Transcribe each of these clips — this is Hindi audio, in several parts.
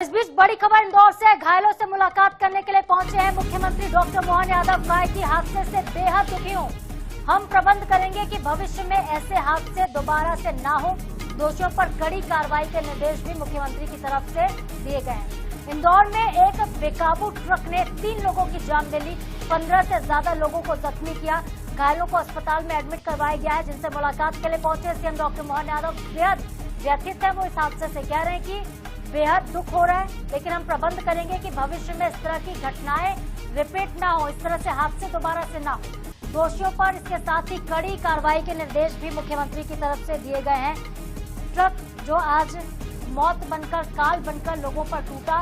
इस बीच बड़ी खबर इंदौर से घायलों से मुलाकात करने के लिए पहुंचे हैं मुख्यमंत्री डॉक्टर मोहन यादव। कहा कि हादसे से बेहद दुखी हूं। हम प्रबंध करेंगे कि भविष्य में ऐसे हादसे दोबारा से ना हो। दोषियों पर कड़ी कार्रवाई के निर्देश भी मुख्यमंत्री की तरफ से दिए गए हैं। इंदौर में एक बेकाबू ट्रक ने 3 लोगों की जान ले ली, 15 से ज्यादा लोगों को जख्मी किया। घायलों को अस्पताल में एडमिट करवाया गया है। जिनसे मुलाकात के लिए पहुंचे सीएम डॉक्टर मोहन यादव बेहद व्यथित है। वो इस हादसे से कह रहे हैं कि बेहद दुख हो रहा है, लेकिन हम प्रबंध करेंगे कि भविष्य में इस तरह की घटनाएं रिपीट ना हो, इस तरह से हादसे दोबारा से ना हो। दोषियों पर इसके साथ ही कड़ी कार्रवाई के निर्देश भी मुख्यमंत्री की तरफ से दिए गए हैं। ट्रक जो आज मौत बनकर काल बनकर लोगों पर टूटा,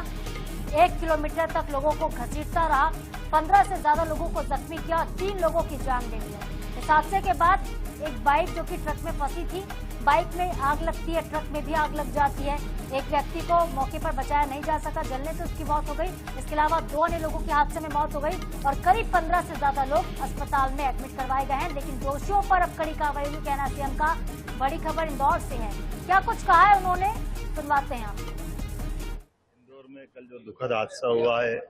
1 किलोमीटर तक लोगों को घसीटता रहा, 15 से ज्यादा लोगों को जख्मी किया और 3 लोगों की जान ले ली है। इस हादसे के बाद एक बाइक जो कि ट्रक में फंसी थी, बाइक में आग लगती है, ट्रक में भी आग लग जाती है। एक व्यक्ति को मौके पर बचाया नहीं जा सका, जलने से उसकी मौत हो गई। इसके अलावा 2 अन्य लोगों की हादसे में मौत हो गई और करीब 15 से ज्यादा लोग अस्पताल में एडमिट करवाए गए हैं। लेकिन दोषियों पर अब कड़ी कार्रवाई हुई, कहना सीएम का। बड़ी खबर इंदौर से है, क्या कुछ कहा है उन्होंने, सुनवाते हैं आप। इंदौर में कल जो दुखद हादसा हुआ है,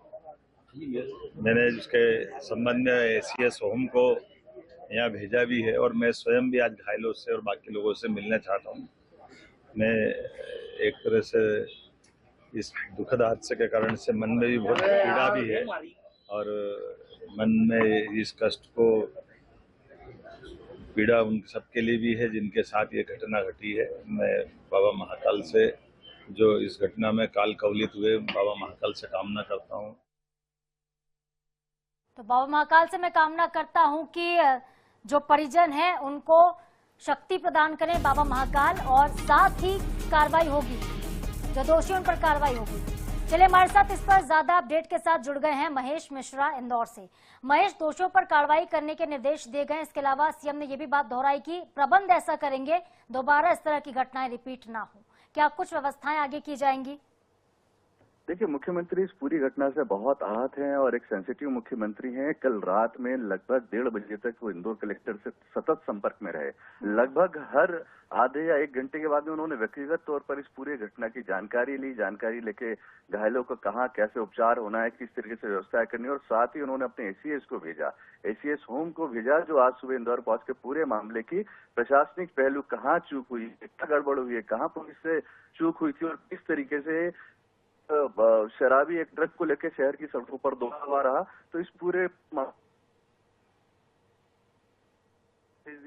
मैंने इसके संबंध में एसीएस होम को यहाँ भेजा भी है और मैं स्वयं भी आज घायलों से और बाकी लोगों से मिलना चाहता हूँ। मैं एक तरह से इस दुखद हादसे के कारण से मन में भी बहुत पीड़ा भी है और मन में इस कष्ट को पीड़ा उन सबके लिए भी है जिनके साथ ये घटना घटी है। मैं बाबा महाकाल से, जो इस घटना में काल कवलित हुए, बाबा महाकाल से कामना करता हूँ। तो बाबा महाकाल से मैं कामना करता हूं कि जो परिजन हैं उनको शक्ति प्रदान करें बाबा महाकाल, और साथ ही कार्रवाई होगी, जो दोषी उन पर कार्रवाई होगी। चलिए, हमारे साथ इस पर ज्यादा अपडेट के साथ जुड़ गए हैं महेश मिश्रा इंदौर से। महेश, दोषियों पर कार्रवाई करने के निर्देश दिए गए। इसके अलावा सीएम ने यह भी बात दोहराई कि प्रबंध ऐसा करेंगे दोबारा इस तरह की घटनाएं रिपीट ना हो। क्या कुछ व्यवस्थाएं आगे की जाएंगी? देखिए, मुख्यमंत्री इस पूरी घटना से बहुत आहत हैं और एक सेंसिटिव मुख्यमंत्री हैं। कल रात में लगभग 1:30 बजे तक वो इंदौर कलेक्टर से सतत संपर्क में रहे। लगभग हर आधे या 1 घंटे के बाद में उन्होंने व्यक्तिगत तौर पर इस पूरे घटना की जानकारी ली। जानकारी लेके घायलों को कहाँ कैसे उपचार होना है, किस तरीके से व्यवस्था करनी है, और साथ ही उन्होंने अपने एसीएस को भेजा, एसीएस होम को भेजा, जो आज सुबह इंदौर पहुंच के पूरे मामले की प्रशासनिक पहलू, कहाँ चूक हुई, क्या गड़बड़ हुई है, कहाँ पुलिस से चूक हुई थी और किस तरीके से शराबी एक ट्रक को लेकर शहर की सड़कों पर दौड़ा हुआ रहा, तो इस पूरे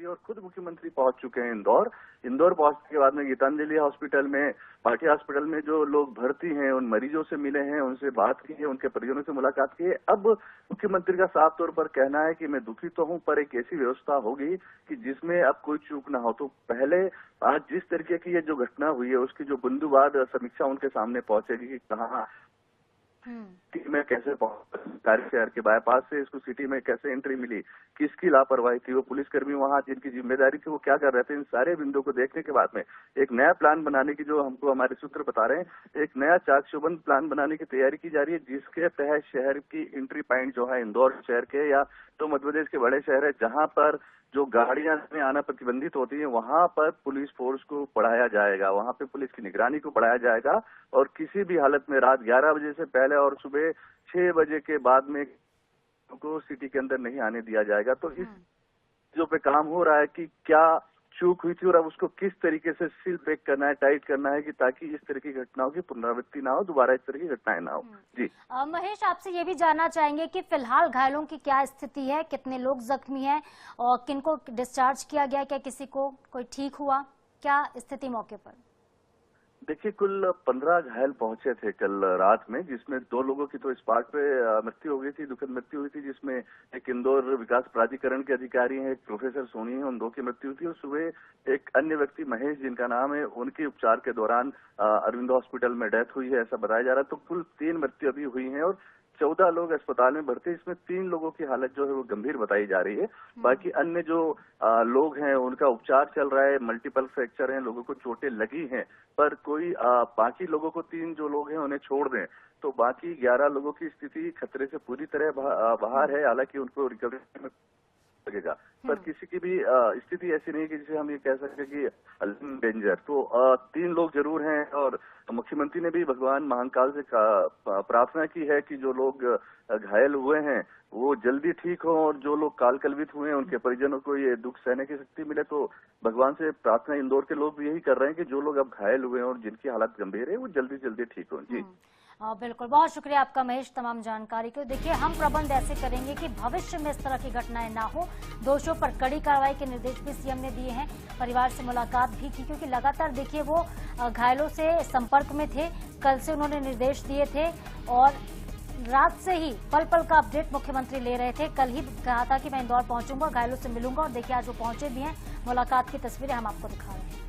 और खुद मुख्यमंत्री पहुंच चुके हैं इंदौर। इंदौर पहुंचने के बाद में गीतांजलि हॉस्पिटल में, भाटिया हॉस्पिटल में जो लोग भर्ती हैं उन मरीजों से मिले हैं, उनसे बात की है, उनके परिजनों से मुलाकात की है। अब मुख्यमंत्री का साफ तौर पर कहना है कि मैं दुखी तो हूं, पर एक ऐसी व्यवस्था होगी कि जिसमें अब कोई चूक ना हो। तो पहले आज जिस तरीके की ये जो घटना हुई है उसकी जो बिंदुवार समीक्षा उनके सामने पहुंचेगी कि कहाँ सिटी में कैसे शहर के बाईपास से इसको सिटी में कैसे एंट्री मिली, किसकी लापरवाही थी, वो पुलिसकर्मी वहां जिनकी जिम्मेदारी थी वो क्या कर रहे थे। इन सारे बिंदुओं को देखने के बाद में एक नया प्लान बनाने की, जो हमको हमारे सूत्र बता रहे हैं, एक नया चाकचौबंद प्लान बनाने की तैयारी की जा रही है, जिसके तहत शहर की एंट्री पॉइंट जो है इंदौर शहर के या तो मध्य प्रदेश के बड़े शहर है जहां पर जो गाड़ियां में आना प्रतिबंधित होती है, वहां पर पुलिस फोर्स को बढ़ाया जाएगा, वहां पे पुलिस की निगरानी को बढ़ाया जाएगा और किसी भी हालत में रात 11 बजे से पहले और सुबह 6 बजे के बाद में को सिटी के अंदर नहीं आने दिया जाएगा। तो इस जो पे काम हो रहा है कि क्या चूक हुई थी और अब उसको किस तरीके से सील पैक करना है, टाइट करना है कि ताकि इस तरह की घटनाओं की पुनरावृत्ति ना हो, दोबारा इस तरह की घटनाएं ना हो। जी महेश, आपसे ये भी जानना चाहेंगे कि फिलहाल घायलों की क्या स्थिति है, कितने लोग जख्मी हैं और किनको डिस्चार्ज किया गया, क्या किसी को कोई ठीक हुआ, क्या स्थिति मौके पर? देखिए, कुल 15 घायल पहुंचे थे कल रात में, जिसमें 2 लोगों की तो स्पॉट पे मृत्यु हो गई थी, दुखद मृत्यु हुई थी, जिसमें एक इंदौर विकास प्राधिकरण के अधिकारी हैं, एक प्रोफेसर सोनी है, उन 2 की मृत्यु हुई थी और सुबह एक अन्य व्यक्ति महेश जिनका नाम है, उनकी उपचार के दौरान अरविंद हॉस्पिटल में डेथ हुई है, ऐसा बताया जा रहा है। तो कुल 3 मृत्यु अभी हुई है और 14 लोग अस्पताल में भर्ती, इसमें 3 लोगों की हालत जो है वो गंभीर बताई जा रही है। बाकी अन्य जो लोग हैं उनका उपचार चल रहा है, मल्टीपल फ्रैक्चर हैं, लोगों को चोटें लगी हैं, पर कोई बाकी लोगों को 3 जो लोग हैं उन्हें छोड़ दें तो बाकी 11 लोगों की स्थिति खतरे से पूरी तरह बाहर है। हालांकि उनको रिकवरी में लगेगा। पर किसी की भी स्थिति ऐसी नहीं है कि जिसे हम ये कह सकते कि डेंजर। तो 3 लोग जरूर हैं और मुख्यमंत्री ने भी भगवान महाकाल से प्रार्थना की है कि जो लोग घायल हुए हैं वो जल्दी ठीक हो और जो लोग काल कलवित हुए हैं उनके परिजनों को ये दुख सहने की शक्ति मिले। तो भगवान से प्रार्थना इंदौर के लोग भी यही कर रहे हैं कि जो लोग अब घायल हुए हैं और जिनकी हालत गंभीर है वो जल्दी जल्दी ठीक हो। जी बिल्कुल, बहुत शुक्रिया आपका महेश तमाम जानकारी को। देखिए, हम प्रबंध ऐसे करेंगे कि भविष्य में इस तरह की घटनाएं ना हो। दोषियों पर कड़ी कार्रवाई के निर्देश भी सीएम ने दिए हैं। परिवार से मुलाकात भी की क्योंकि लगातार देखिए वो घायलों से संपर्क में थे। कल से उन्होंने निर्देश दिए थे और रात से ही पल पल का अपडेट मुख्यमंत्री ले रहे थे। कल ही कहा था कि मैं इंदौर पहुंचूंगा, घायलों से मिलूंगा और देखिए आज वो पहुंचे भी हैं। मुलाकात की तस्वीरें हम आपको दिखा रहे हैं।